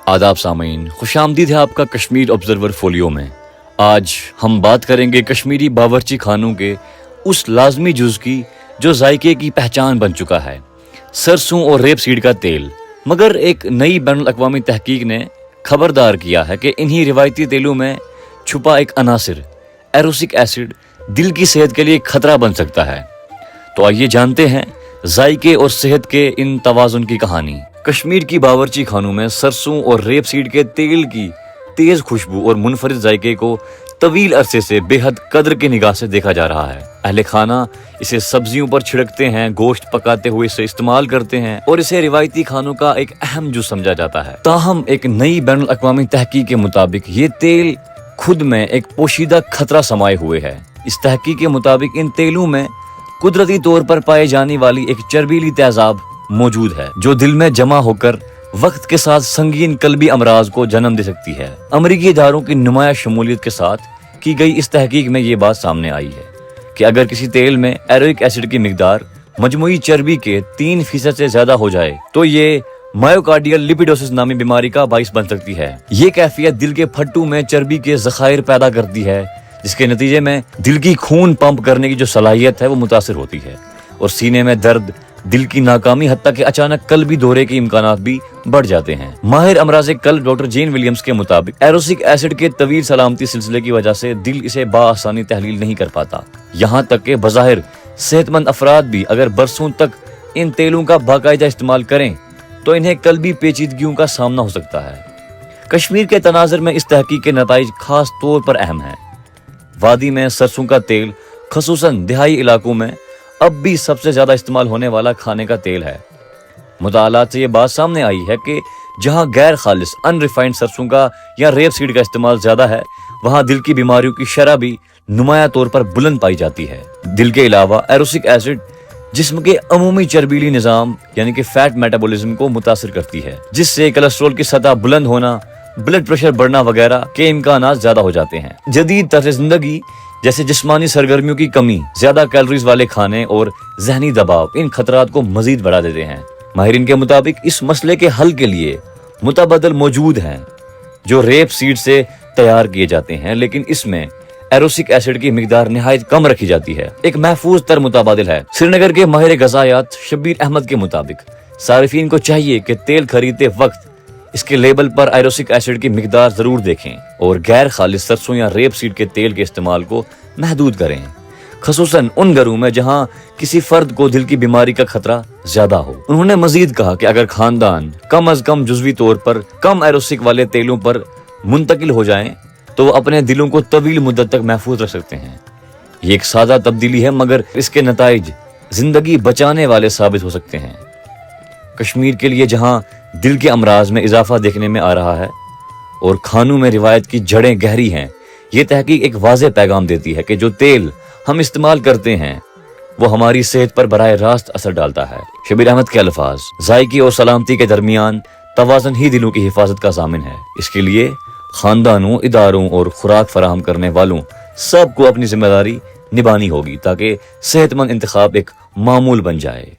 आदाब सामीन, खुश आमदीद है आपका कश्मीर ऑब्जर्वर फोलियो में। आज हम बात करेंगे कश्मीरी बावर्ची खानों के उस लाजमी जुज़ की जो जायके की पहचान बन चुका है, सरसों और रेप सीड का तेल। मगर एक नई बैनुल-अक़वामी तहकीक ने खबरदार किया है कि इन्हीं रिवायती तेलों में छुपा एक अनासिर एरोसिक एसिड दिल की सेहत के लिए खतरा बन सकता है। तो आइए जानते हैं जायके और सेहत के इन तवाज़ुन की कहानी। कश्मीर की बावर्ची खानों में सरसों और रेप सीड के तेल की तेज खुशबू और मुनफरिद जायके को तवील अरसे से बेहद कद्र की निगाह से देखा जा रहा है। अहले खाना इसे सब्जियों पर छिड़कते हैं, गोश्त पकाते हुए इसे इस्तेमाल करते हैं और इसे रिवायती खानों का एक अहम जुज़ समझा जाता है। ताहम एक नई बैनुल अक़वामी तहकीक के मुताबिक ये तेल खुद में एक पोशीदा खतरा समाये हुए है। इस तहकीक के मुताबिक इन तेलों में कुदरती तौर पर पाए जाने वाली एक चर्बीली तेजाब मौजूद है जो दिल में जमा होकर वक्त के साथ संगीन कल्बी अमराज को जन्म दे सकती है। अमरीकी इदारों की नुमाया शमूलियत के साथ की गई इस तहकीक में ये बात सामने आई है कि अगर किसी तेल में एरोइक एसिड की मिकदार मजमूई चर्बी के 3% से ज्यादा हो जाए तो ये मायोकार्डियल लिपिडोसिस नामी बीमारी का बाइस बन सकती है। ये कैफियत दिल के फट्टू में चर्बी के ज़खायर पैदा करती है, जिसके नतीजे में दिल की खून पंप करने की जो सलाहियत है वो मुतासिर होती है और सीने में दर्द, दिल की नाकामी, हत्ता कि अचानक कल्बी दौरे के इम्कानात भी बढ़ जाते हैं। माहिर अमराज़ कल्ब डॉक्टर जेन विलियम्स के मुताबिक एरोसिक एसिड के तवील सलामती सिलसिले की वजह से दिल इसे बाआसानी तहलील नहीं कर पाता। यहाँ तक के बज़ाहिर सेहतमंद अफराद भी अगर बरसों तक इन तेलों का बाकायदा इस्तेमाल करें तो इन्हें कल्बी पेचीदगियों का सामना हो सकता है। कश्मीर के तनाज़र में इस तहकीक के नताइज खास तौर पर अहम है। वादी में सरसों का तेल खसूसन दिहाई इलाकों में अब भी सबसे ज्यादा इस्तेमाल होने वाला खाने का तेल है। मुतालात से ये बात सामने आई है कि जहां गैर खालिस अनरिफाइंड सरसों का या रेप सीड का इस्तेमाल ज्यादा है, वहां दिल की बीमारियों की शरह भी नुमाया तौर पर बुलंद पाई जाती है। दिल के अलावा एरोसिक एसिड जिस्म के अमूमी चर्बीली निज़ाम यानी कि फैट मेटाबॉलिज्म को मुतासिर करती है, जिससे कोलेस्ट्रॉल की सतह बुलंद होना, ब्लड प्रेशर बढ़ना वगैरह के इम्कानात ज्यादा हो जाते हैं। जदीद तर्ज जिंदगी जैसे जिस्मानी सरगर्मियों की कमी, ज्यादा कैलोरीज वाले खाने और जहनी दबाव इन खतरात को मजीद बढ़ा देते हैं। माहिरीन के मुताबिक इस मसले के हल के लिए मुतबदल मौजूद हैं जो रेप सीड से तैयार किए जाते हैं, लेकिन इसमें एरोसिक एसिड की मिकदार निहायत कम रखी जाती है। एक महफूज तर मुताबादिल है। श्रीनगर के माहिर गज़ायात शब्बीर अहमद के मुताबिक सारिफीन को चाहिए कि तेल खरीदते वक्त इसके लेबल पर एरोसिक एसिड की मिकदार जरूर देखें और गैर खालिस सरसों या रेप सीड के तेल के इस्तेमाल को महदूद करें, खसूसन उन घरों में जहां किसी फर्द को दिल की बीमारी का खतरा ज्यादा हो। उन्होंने मजीद कहा कि अगर खानदान कम अज कम जुज़वी तौर पर कम एरोसिक वाले तेलों पर मुंतकिल हो जाएं तो वो अपने दिलों को तवील मुद्दत तक महफूज रख सकते हैं। ये एक सादा तब्दीली है मगर इसके नताइज जिंदगी बचाने वाले साबित हो सकते हैं। कश्मीर के लिए जहां दिल के अमराज में इजाफा देखने में आ रहा है और खानों में रिवायत की जड़ें गहरी हैं, ये तहकीक एक वाज़ेह पैगाम देती है कि जो तेल हम इस्तेमाल करते हैं वो हमारी सेहत पर बराह रास्त असर डालता है। शब्बीर अहमद के अल्फाज, जायकी और सलामती के दरमियान तवाज़ुन ही दिलों की हिफाजत का ज़ामिन है। इसके लिए खानदानों, इदारों और खुराक फराहम करने वालों सबको अपनी जिम्मेदारी निभानी होगी ताकि सेहतमंद इंतखाब एक मामूल बन जाए।